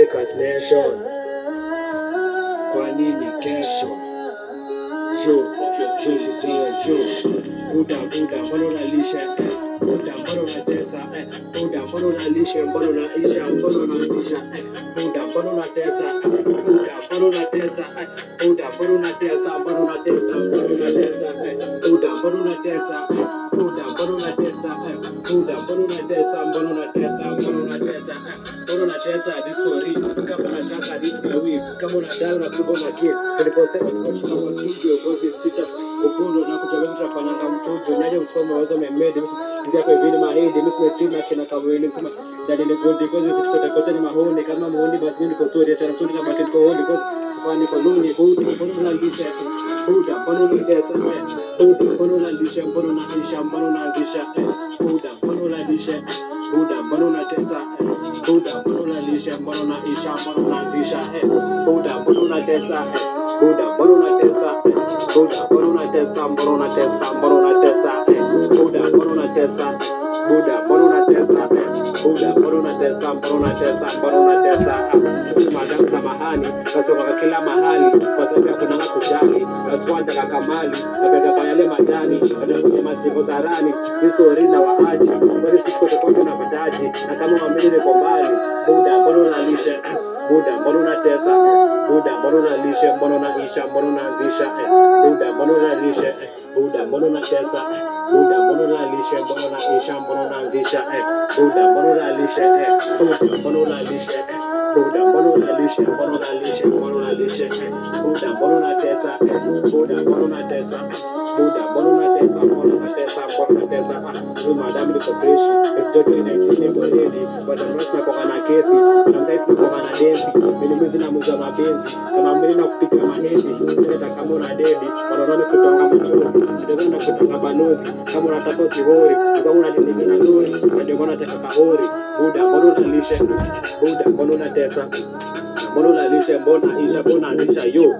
Lakers Nation. Kwa nini kesho? Buda, mbona unalisha? Buda, mbona unatesa? Buda, mbona unalisha? Mbona unaisha? Mbona unaisha? Buda, mbona unatesa? Buda, mbona unatesa? Buda, mbona unatesa? Mbona unatesa? Mbona unatesa? Buda, mbona unatesa? Buda, mbona unatesa? Buda, mbona unatesa? Mbona unatesa? Mbona unatesa? Mbona unatesa? Discovery kama unataka discovery kama unadai na kubwa na kile tuliposema tunashika kwa studio kwa sita kupundo na kuchanganya kwa nanga mtoto naje usome wazo memedi ndio kwa vile mahindi mimi sina kina kawele sema dada ni gold because sisi tukote ni mahoni kama mahoni basi niko sorry acha sorry kama kiko holi kwa niko luni buda mbona unalisha buda mbona unalisha buda mbona unalisha mbona unalisha mbona unalisha buda mbona unalisha buda mbona unatesa buda mbona unalisha mbona unaisha mbona unalisha buda mbona unatesa buda mbona unatesa buda mbona unatesa mbona unatesa mbona unatesa buda mbona unatesa buda mbona unatesa buda mbona unatesa mbona unatesa mbona unatesa madam samahani kwa kila mahali kwa sababu kuna kujali kwanza kakamali napenda kwa yale majani ndio kwenye masigo zarani histori na waaji bali siku tutakuwa na madaji na kama mamili ni kwa mbali buda mbona unalisha buda mbona unatesa buda mbona unalisha mbona unaisha mbona unaanzisha buda mbona unalisha buda mbona unatesa buda mbona unalisha mbona unaisha mbona unaanzisha buda mbona unalisha buda mbona unalisha buda mbona unalisha mbona unalisha mbona unalisha buda mbona unatesa buda mbona unatesa buda mbona unatesa mbona unatesa mbona unatesa madam ni kopeshi ndio inaitwa boredi bado mrasa kwa na kesi na mtaisi kwa na denti mimi na mmoja mapenzi kama mimi na kupika mahindi ndio kama una dedi wanaona kutonga mchuzi ndio na kutonga banozi kama unataka usihori kama unadilingana nzuri ndio maana nataka kahori buda mbona unalisha buda mbona unatesa mbona unalisha mbona isha mbona anisha yo